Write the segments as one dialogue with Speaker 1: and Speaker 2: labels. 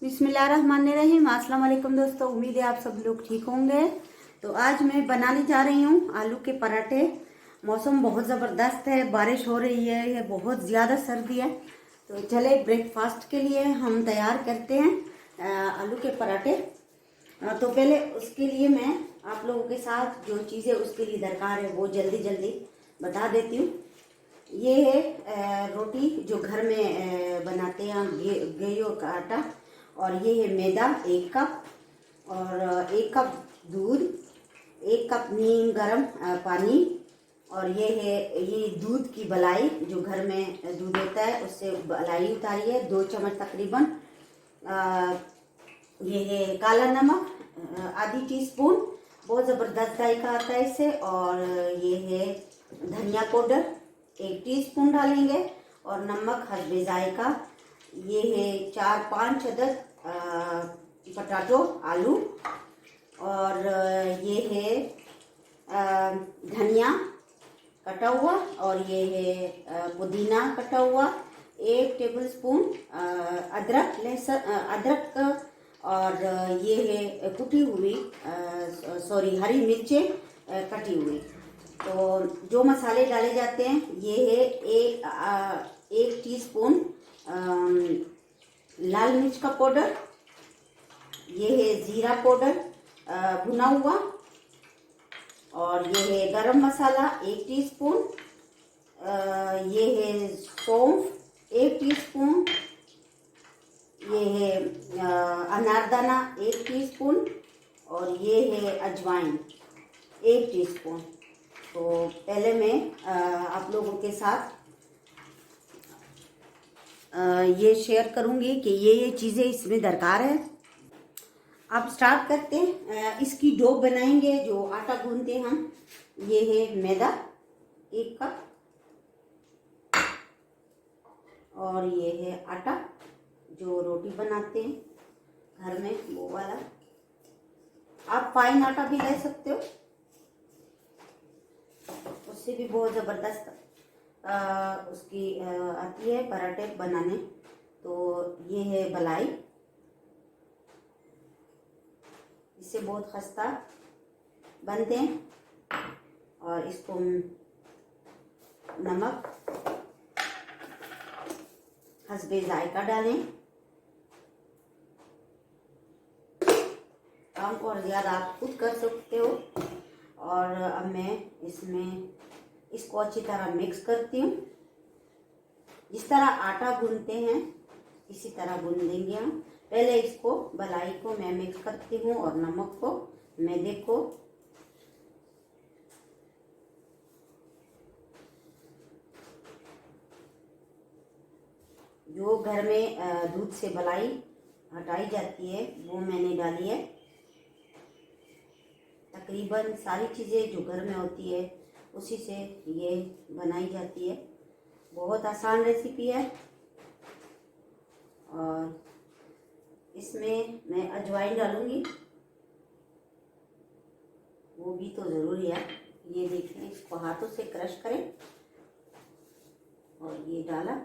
Speaker 1: बिस्मिल्लाहिर्रहमानिर्रहीम। अस्सलाम वालेकुम दोस्तों, उम्मीद है आप सब लोग ठीक होंगे। तो आज मैं बनाने जा रही हूँ आलू के पराठे। मौसम बहुत ज़बरदस्त है, बारिश हो रही है, ये बहुत ज़्यादा सर्दी है। तो चले ब्रेकफास्ट के लिए हम तैयार करते हैं आलू के पराठे। तो पहले उसके लिए मैं आप लोगों के साथ जो चीज़ें उसके लिए दरकार है वो जल्दी जल्दी बता देती हूँ। ये है रोटी जो घर में बनाते हैं हम, गेहूं का आटा। और ये है मैदा 1 कप, और 1 कप दूध, 1 कप नीम गरम पानी। और ये है ये दूध की बलाई, जो घर में दूध होता है उससे बलाई उतारी है 2 चम्मच तकरीबन। ये है काला नमक आधी टीस्पून, बहुत ज़बरदस्त जायका आता है इससे। और ये है धनिया पाउडर 1 टीस्पून डालेंगे, और नमक हस्बे जायका। ये है 4-5 अदद पटाटो आलू, और ये है धनिया कटा हुआ, और ये है पुदीना कटा हुआ, 1 टेबलस्पून अदरक लहसुन अदरक, और ये है कुटी हुई हरी मिर्चें कटी हुई। तो जो मसाले डाले जाते हैं ये है 1 टीस्पून लाल मिर्च का पाउडर, ये है जीरा पाउडर भुना हुआ, और ये है गरम मसाला 1 टीस्पून, ये है सौंफ 1 टीस्पून, ये है अनारदाना 1 टीस्पून, और ये है अजवाइन 1 टीस्पून। तो पहले मैं आप लोगों के साथ ये शेयर करूंगी कि ये चीज़ें इसमें दरकार है। अब स्टार्ट करते हैं। इसकी डो बनाएंगे, जो आटा गूंथते हैं हम। ये है मैदा 1 कप, और ये है आटा जो रोटी बनाते हैं घर में वो वाला। आप फाइन आटा भी ले सकते हो, उससे भी बहुत ज़बरदस्त उसकी आती है पराठे बनाने। तो ये है बलाई, इससे बहुत खस्ता बनते हैं। और इसको नमक हस्बे जायका डालें। कम और ज़्यादा आप खुद कर सकते हो। और अब मैं इसको अच्छी तरह मिक्स करती हूँ। जिस तरह आटा गूंथते हैं इसी तरह गूंथ देंगे हम। पहले इसको बलाई को मैं मिक्स करती हूँ, और नमक को, मैदे को। जो घर में दूध से बलाई हटाई जाती है वो मैंने डाली है। तकरीबन सारी चीज़ें जो घर में होती है उसी से ये बनाई जाती है। बहुत आसान रेसिपी है। और इसमें मैं अजवाइन डालूंगी, वो भी तो ज़रूरी है। ये देखिए, इसको हाथों से क्रश करें, और ये डाला।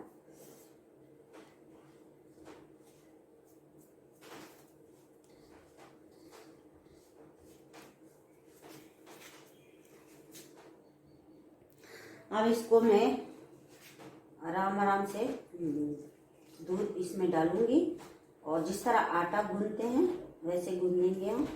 Speaker 1: अब इसको मैं आराम से दूध इसमें डालूंगी, और जिस तरह आटा गूंथते हैं वैसे गूंथेंगे हम।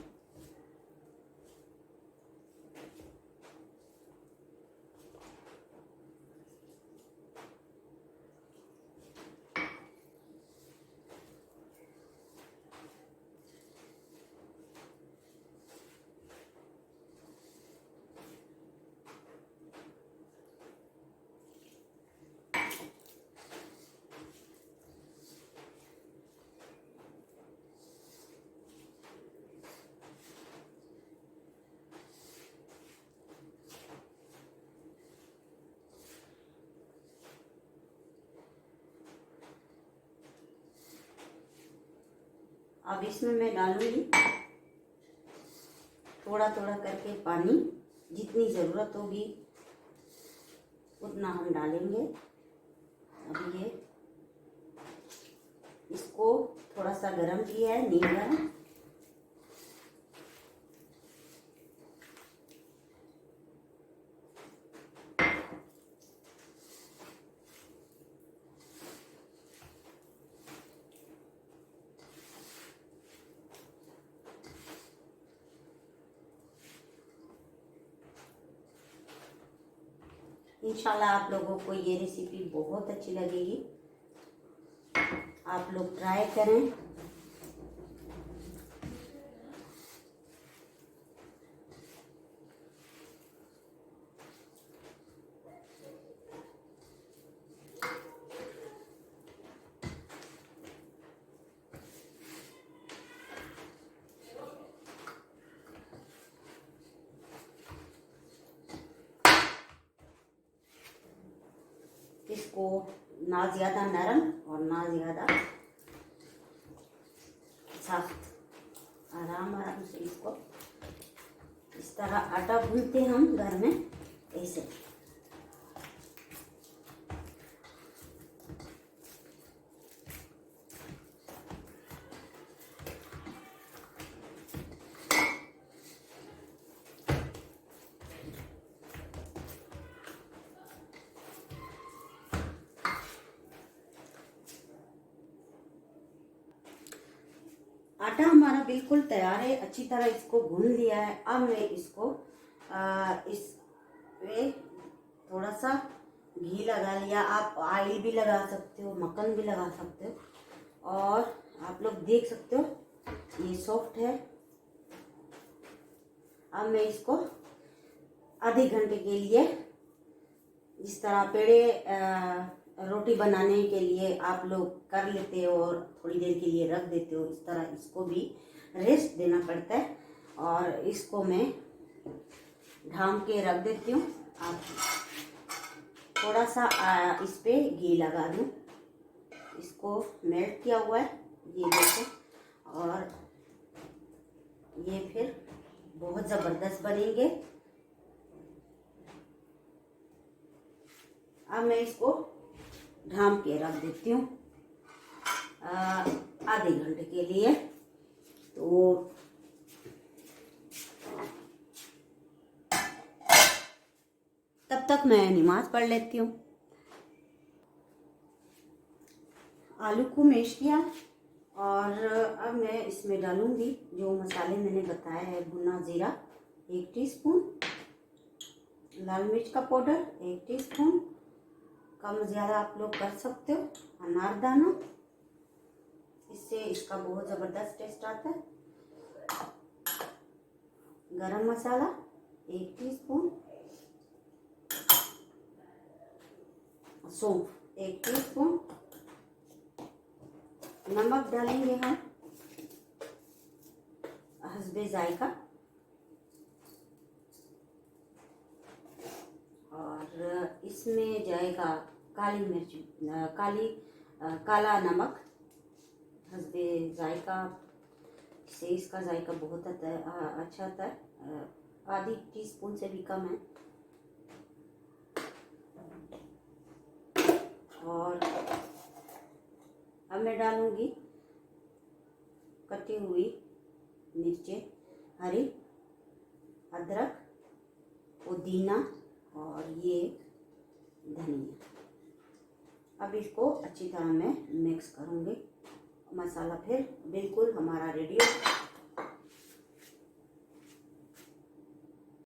Speaker 1: अब इसमें मैं डालूंगी थोड़ा थोड़ा करके पानी, जितनी ज़रूरत होगी उतना हम डालेंगे। अब ये इसको थोड़ा सा गरम किया है, नहीं गरम। इंशाल्लाह आप लोगों को ये रेसिपी बहुत अच्छी लगेगी, आप लोग ट्राई करें। इसको ना ज़्यादा नरम और ना ज़्यादा सख्त, आराम आराम से इसको इस तरह आटा गूंथते हम घर में ऐसे। आटा हमारा बिल्कुल तैयार है, अच्छी तरह इसको गूंद लिया है। अब मैं इसको इस पे थोड़ा सा घी लगा लिया, आप ऑयल भी लगा सकते हो, मक्खन भी लगा सकते हो। और आप लोग देख सकते हो ये सॉफ्ट है। अब मैं इसको आधे घंटे के लिए इस तरह पेड़े रोटी बनाने के लिए आप लोग कर लेते हो और थोड़ी देर के लिए रख देते हो, इस तरह इसको भी रेस्ट देना पड़ता है। और इसको मैं ढांक के रख देती हूँ। आप थोड़ा सा इस पे घी लगा दूँ, इसको मेल्ट किया हुआ है ये देखो। और ये फिर बहुत ज़बरदस्त बनेंगे। अब मैं इसको ढांप के रख देती हूँ आधे घंटे के लिए। तो तब तक मैं नमाज पढ़ लेती हूँ। आलू को मैश किया और अब मैं इसमें डालूंगी जो मसाले मैंने बताया है। भुना जीरा 1 टीस्पून, लाल मिर्च का पाउडर 1 टीस्पून, कम ज़्यादा आप लोग कर सकते हो, अनारदाना, इससे इसका बहुत ज़बरदस्त टेस्ट आता है। गरम मसाला 1 टीस्पून, सौंफ 1 टीस्पून, नमक डालेंगे हम हस्बे जायका, और इसमें जाएगा काली मिर्च, काला नमक हस्बे जायका, से इसका जायका बहुत आता है, अच्छा आता है। आधी टीस्पून से भी कम है। और अब मैं डालूंगी कटी हुई मिर्चें, हरी, अदरक, पुदीना और ये धनिया। अब इसको अच्छी तरह मैं मिक्स करूंगी। मसाला फिर बिल्कुल हमारा रेडी हो।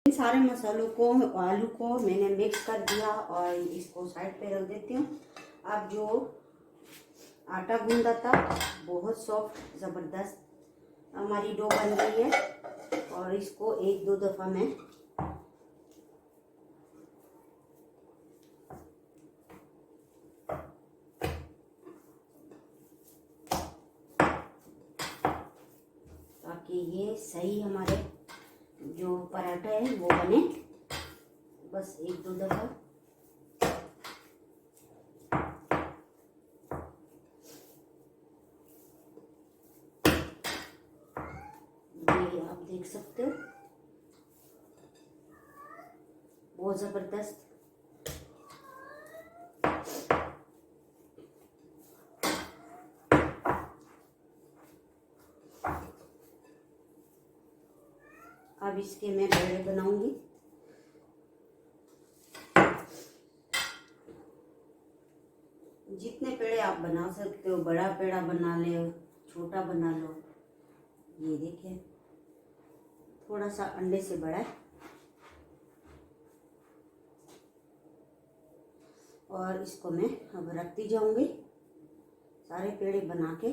Speaker 1: इन सारे मसालों को, आलू को मैंने मिक्स कर दिया और इसको साइड पे रख देती हूँ। अब जो आटा गूंदा था बहुत सॉफ्ट ज़बरदस्त हमारी डो बन गई है। और इसको 1-2 दफ़ा मैं ताकि ये सही हमारे जो पराठा है वो बने, बस 1-2 दफ़ा ये आप देख सकते हो, बहुत ज़बरदस्त। अब इसके मैं पेड़े बनाऊंगी। जितने पेड़े आप बना सकते हो, बड़ा पेड़ा बना ले, छोटा बना लो। ये देखिए थोड़ा सा अंडे से बड़ा है। और इसको मैं अब रखती जाऊंगी सारे पेड़े बना के।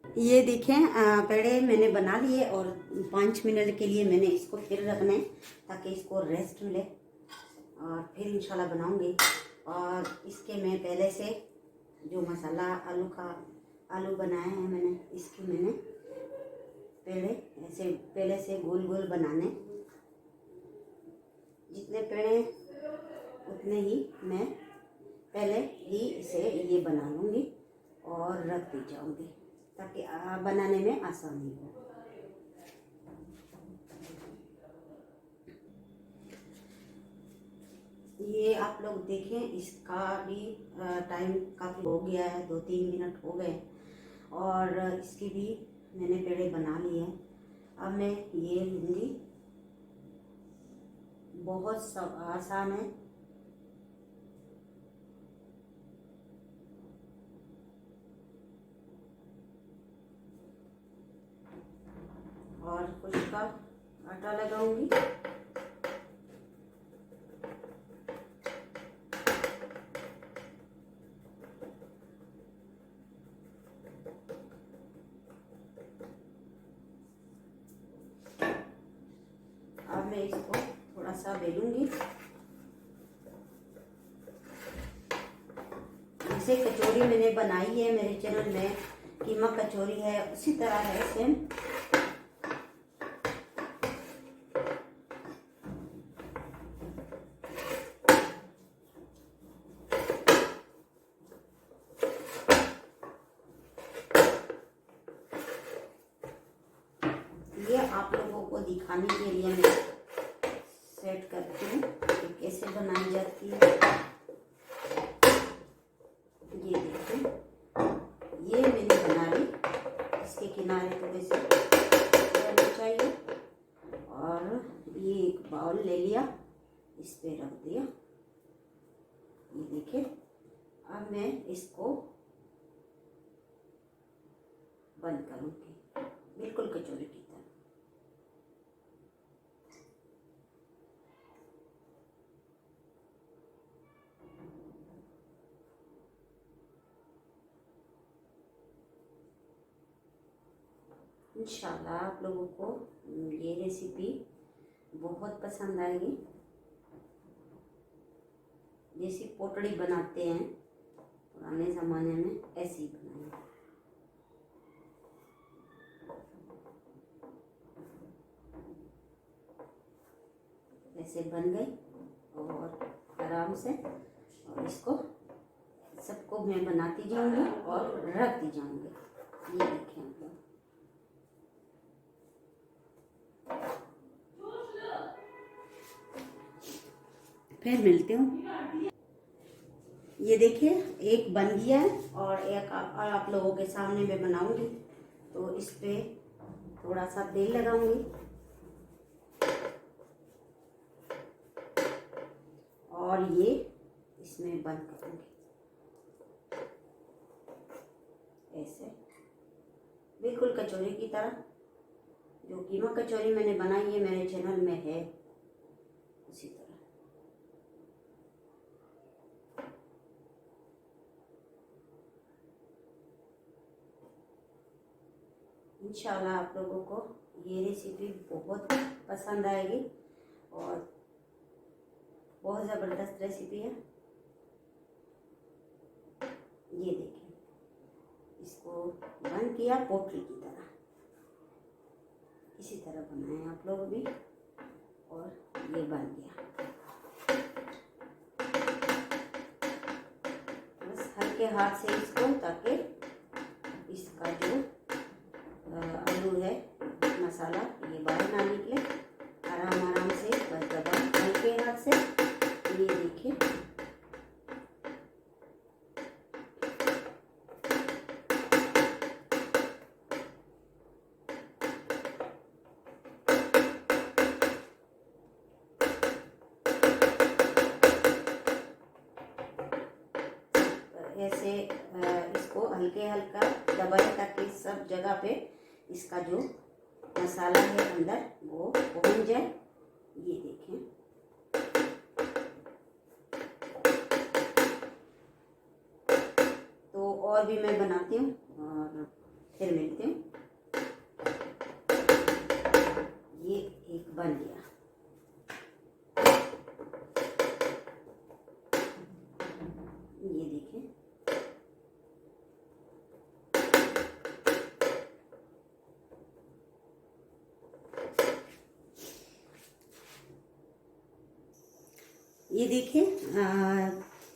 Speaker 1: ये देखें पेड़े मैंने बना लिए और 5 मिनट के लिए मैंने इसको फिर रखना है ताकि इसको रेस्ट मिले, और फिर इंशाल्लाह बनाऊंगी। और इसके मैं पहले से जो मसाला आलू बनाए हैं मैंने, इसके मैंने पेड़े ऐसे पहले से गोल गोल बनाने। जितने पेड़े उतने ही मैं पहले ही इसे ये बना लूँगी और रख दी जाऊँगी ताकि बनाने में आसानी हो। ये आप लोग देखें, इसका भी टाइम काफ़ी हो गया है, 2-3 मिनट हो गए और इसकी भी मैंने पेड़े बना लिए हैं। अब मैं ये लूँगी, बहुत आसान है। और कुछ का आटा लगाऊंगी। अब मैं इसको थोड़ा सा बेलूंगी। जैसे कचौरी मैंने बनाई है मेरे चैनल में, कीमा कचौरी है, उसी तरह है सेम। ये आप लोगों को दिखाने के लिए मैं सेट करती हूँ कि कैसे बनाई जाती है। ये देखिए, ये मैंने बना ली। इसके किनारे थोड़े से रहने चाहिए। और ये एक बाउल ले लिया, इस पे रख दिया। ये देखिए, अब मैं इसको बंद करूँगी बिल्कुल कचौरी की तरह। इंशाल्लाह आप लोगों को ये रेसिपी बहुत पसंद आएगी। जैसी पोटड़ी बनाते हैं पुराने ज़माने में, ऐसी ही बनाएंगे। ऐसे बन गई और आराम से, और इसको सबको मैं बनाती जाऊंगी और रखती जाऊंगी। ये देखिए आप लोग, फिर मिलती हूँ। ये देखिए एक बन गया है और एक आप लोगों के सामने मैं बनाऊंगी। तो इस पे थोड़ा सा तेल लगाऊंगी और ये इसमें बंद करूंगी ऐसे, बिल्कुल कचौरी की तरह। जो कीमा कचौरी मैंने बनाई है मेरे चैनल में है, उसी तरह। इंशाल्लाह आप लोगों को ये रेसिपी बहुत पसंद आएगी और बहुत ज़बरदस्त रेसिपी है। ये देखिए, इसको बंद किया पोटली की तरह, इसी तरह बनाएं आप लोग भी। और ये बन गया, बस हल्के हाथ से इसको, ताकि इसका जो आलू है मसाला ये बाहर ना निकले। आराम से बस दबाएं हल्के हाथ से। ये देखिए, हल्के हल्का दबाएं ताकि सब जगह पे इसका जो मसाला है अंदर वो पहुंच जाए। ये देखें, तो और भी मैं बनाती हूँ और फिर मिलती हूँ। ये एक बन गया। ये देखें, ये देखिए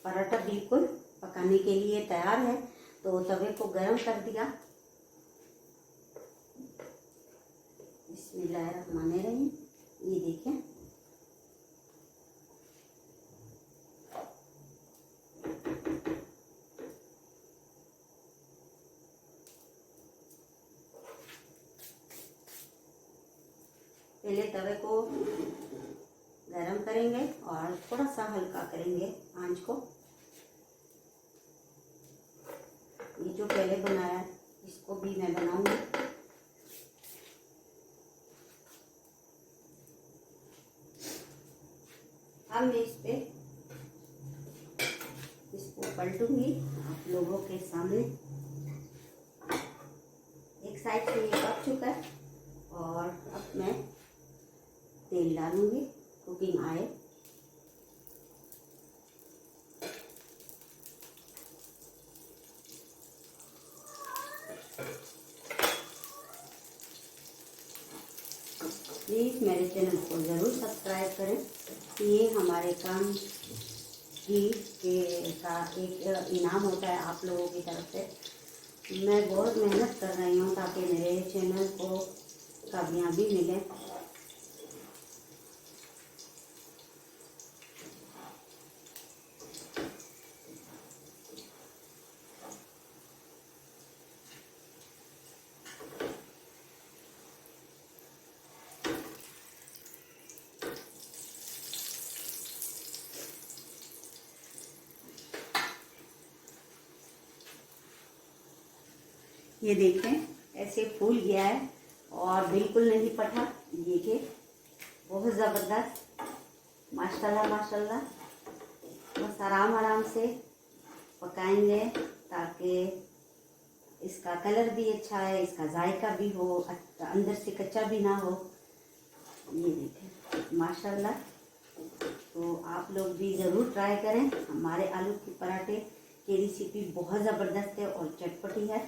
Speaker 1: पराठा बिल्कुल पकाने के लिए तैयार है। तो तवे को गरम कर दिया। बिस्मिल्लाहिर्रहमानिर्रहीम। ये देखें, पहले तवे को गरम करेंगे और थोड़ा सा हल्का करेंगे आंच को। ये जो पहले बनाया है इसको भी मैं बनाऊंगी। अब मैं इसको पलटूंगी आप लोगों के सामने। एक साइड से ये पक चुका है और अब मैं तेल डालूंगी कुकिंग ऑयल। प्लीज़ मेरे चैनल को ज़रूर सब्सक्राइब करें। ये हमारे काम का एक इनाम होता है आप लोगों की तरफ से। मैं बहुत मेहनत कर रही हूँ ताकि मेरे चैनल को कामयाबी मिले। ये देखें ऐसे फूल गया है और बिल्कुल नहीं फटा। देखिए बहुत ज़बरदस्त, माशाल्लाह माशाल्लाह। बस आराम आराम से पकाएंगे ताकि इसका कलर भी अच्छा है, इसका जायका भी हो, अंदर से कच्चा भी ना हो। ये देखें माशाल्लाह। तो आप लोग भी ज़रूर ट्राई करें। हमारे आलू के पराठे की रेसिपी बहुत ज़बरदस्त है और चटपटी है।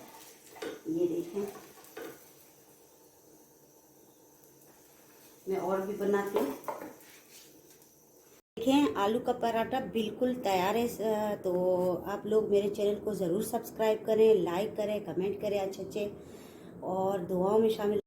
Speaker 1: ये देखें, मैं और भी बनाती हूँ। देखें आलू का पराठा बिल्कुल तैयार है। तो आप लोग मेरे चैनल को ज़रूर सब्सक्राइब करें, लाइक करें, कमेंट करें अच्छे और दुआओं में शामिल